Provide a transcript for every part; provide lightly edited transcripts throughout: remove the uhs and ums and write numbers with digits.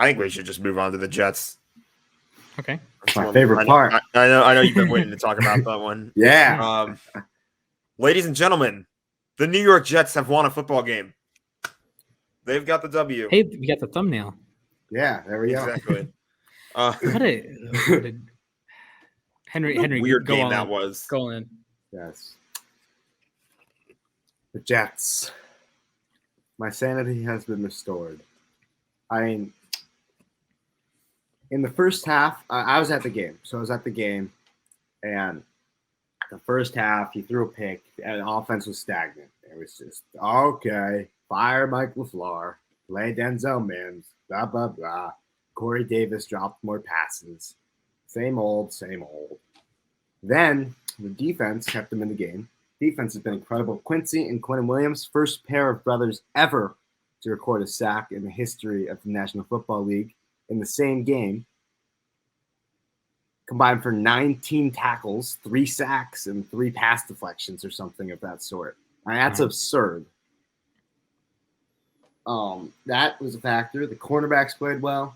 I think we should just move on to the Jets. Okay. That's my favorite part. I know you've been waiting to talk about that one. Yeah. Ladies and gentlemen, the New York Jets have won a football game. They've got the W. Hey, we got the thumbnail. Yeah, there we go. Exactly. What a Henry weird go game on. that was. Go in. Yes. The Jets. My sanity has been restored. I mean, in the first half, I was at the game. So I was at the game, and the first half, he threw a pick, and the offense was stagnant. It was just, okay, fire Mike LaFleur, play Denzel Mims, blah, blah, blah. Corey Davis dropped more passes. Same old, same old. Then the defense kept them in the game. Defense has been incredible. Quincy and Quentin Williams, first pair of brothers ever to record a sack in the history of the National Football League in the same game. Combined for 19 tackles, 3 sacks, and 3 pass deflections or something of that sort. I mean, that's absurd. That was a factor. The cornerbacks played well.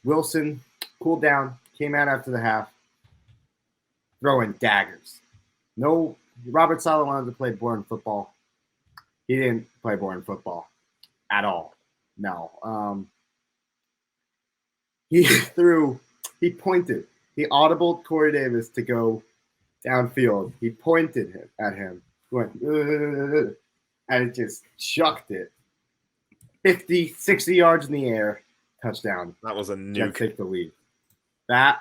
Wilson cooled down, came out after the half, throwing daggers. No, Robert Saleh wanted to play boring football. He didn't play boring football at all. No. He pointed. He audibled Corey Davis to go downfield. He pointed at him, went, and it just chucked it. 50, 60 yards in the air, touchdown. That was a Jets nuke. take the lead. That,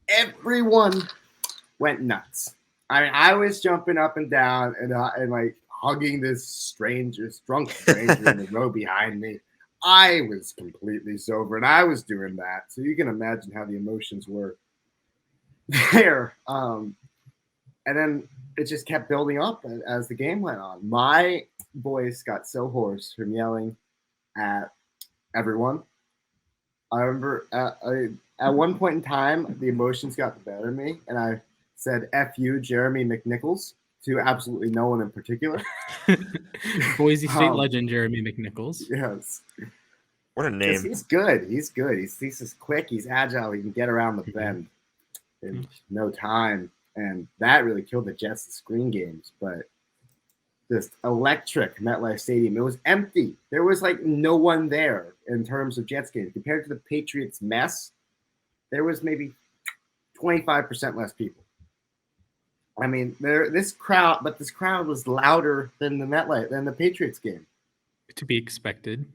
everyone went nuts. I mean, I was jumping up and down and like hugging this drunk stranger in the row behind me. I was completely sober, and I was doing that. So you can imagine how the emotions were there. And then it just kept building up as the game went on. My voice got so hoarse from yelling at everyone. I remember at one point in time, the emotions got the better of me, and I said, F you, Jeremy McNichols, to absolutely no one in particular. Boise State legend Jeremy McNichols. Yes. What a name. He's good. He's just quick. He's agile. He can get around the bend in no time. And that really killed the Jets' screen games. But just electric MetLife Stadium. It was empty. There was like no one there in terms of Jets games. Compared to the Patriots' mess, there was maybe 25% less people. I mean, this crowd was louder than the Patriots game. To be expected.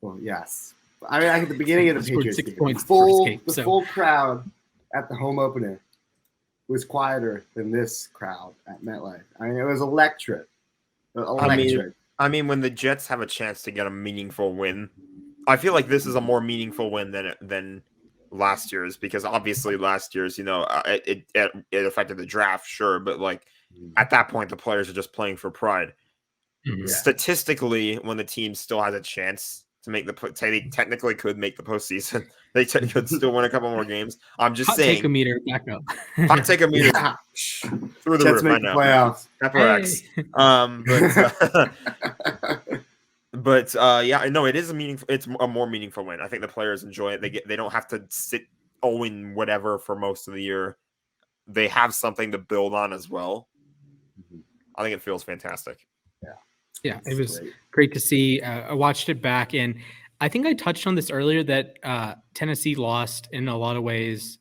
Well, yes. I mean, at the beginning of the Patriots game, the full crowd at the home opener was quieter than this crowd at MetLife. I mean, it was electric. I mean, when the Jets have a chance to get a meaningful win, I feel like this is a more meaningful win than last year's, because obviously last year's, it affected the draft, sure, but like at that point the players are just playing for pride. Yeah. Statistically, when the team still has a chance to make they technically could make the postseason, they could still win a couple more games. I'm just saying. Take a meter back up. Hot take a meter through the Jets roof. I know. Playoffs. But yeah, no, it is it's a more meaningful win. I think the players enjoy it. They don't have to sit 0 whatever for most of the year. They have something to build on as well. I think it feels fantastic. Yeah, it was great to see. I watched it back, and I think I touched on this earlier that Tennessee lost in a lot of ways.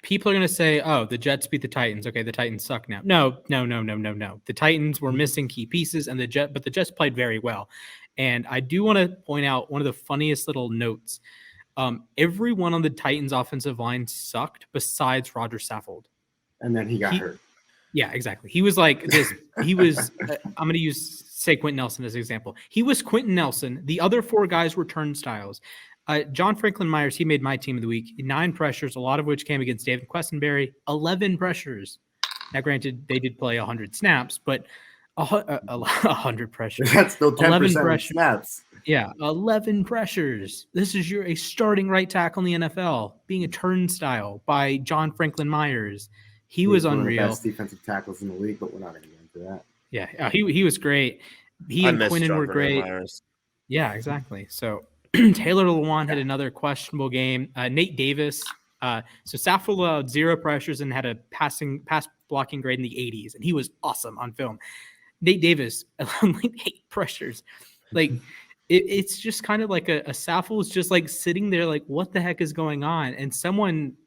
People are going to say, oh, the Jets beat the Titans. Okay, the Titans suck now. No. The Titans were missing key pieces, but the Jets played very well. And I do want to point out one of the funniest little notes. Everyone on the Titans offensive line sucked besides Roger Saffold. And then he got hurt. Yeah, exactly. He was like this. He was, I'm going to say Quentin Nelson as an example. He was Quentin Nelson. The other 4 guys were turnstiles. John Franklin Myers, he made my team of the week. 9 pressures, a lot of which came against David Questenberry. 11 pressures. Now, granted, they did play 100 snaps, but 100 pressures. That's still 10% of snaps. Yeah, 11 pressures. This is a starting right tackle in the NFL, being a turnstile by John Franklin Myers. He was unreal. One of the best defensive tackles in the league, but we're not going to get into that. Yeah, he was great. He and Quinnen were great. Yeah, exactly. So Taylor Lewan had another questionable game. Nate Davis. So Saffold allowed 0 pressures and had a pass blocking grade in the 80s, and he was awesome on film. Nate Davis allowed like 8 pressures. Like it's just kind of like a Saffold is just like sitting there like, what the heck is going on? And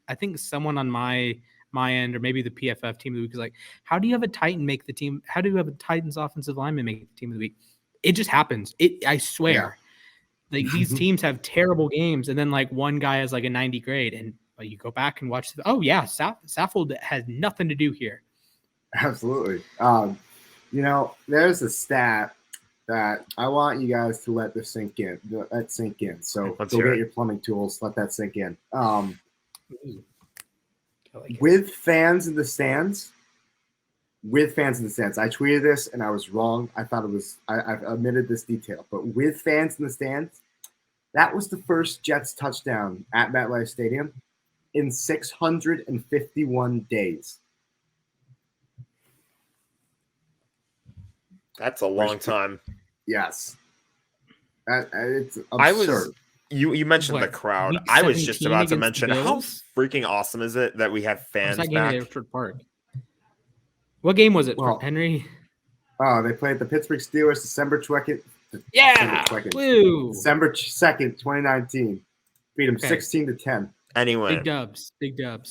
I think someone on my end, or maybe the PFF team of the week, is like, how do you have a Titan make the team? How do you have a Titans offensive lineman make the team of the week? It just happens. I swear. Yeah. Like these teams have terrible games, and then like one guy has like a 90 grade, and you go back and watch. Saffold has nothing to do here. Absolutely. There's a stat that I want you guys to let this sink in. So go get your plumbing tools. Let that sink in. With fans in the stands. I tweeted this and I was wrong. I thought it was, I omitted this detail, but with fans in the stands, that was the first Jets touchdown at MetLife Stadium in 651 days. That's a long time. Yes. It's absurd. You mentioned the crowd. I was just about to mention how freaking awesome is it that we have fans back. At Orchard Park. What game was it, Henry? Oh, they played the Pittsburgh Steelers December 2nd. Yeah. December 2nd, 2019. Beat them 16-10. Anyway. Big dubs.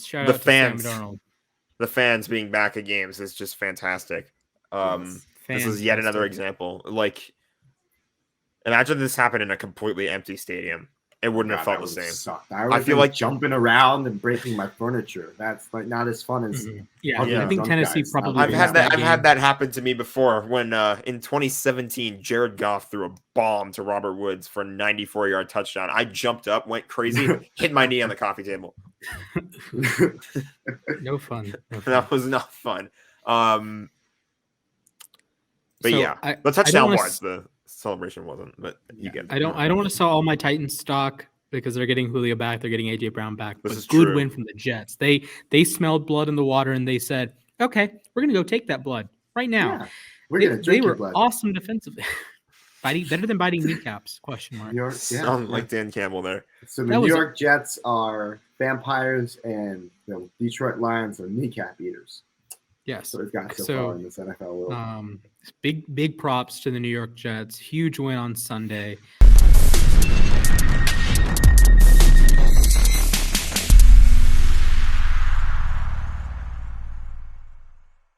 Shout out to Sam Darnold. The fans being back at games is just fantastic. This is yet another example. Like, imagine this happened in a completely empty stadium. It wouldn't have felt the same. I feel like jumping around and breaking my furniture. That's like not as fun as I think Tennessee probably. I've had that happen to me before when in 2017 Jared Goff threw a bomb to Robert Woods for a 94-yard touchdown. I jumped up, went crazy, hit my knee on the coffee table. No fun. That was not fun. But the touchdown was the celebration wasn't, but you get it. I don't want to sell all my Titans stock because they're getting Julio back, they're getting AJ Brown back. This is good true. Win from the Jets. They smelled blood in the water and they said, "Okay, we're gonna go take that blood right now." Yeah, we're gonna drink your blood. Awesome defensively. Better than biting kneecaps? Question mark. Sound like Dan Campbell there. So the New York Jets are vampires and the Detroit Lions are kneecap eaters. Yes. So we've got so far in this NFL world. Big props to the New York Jets. Huge win on Sunday.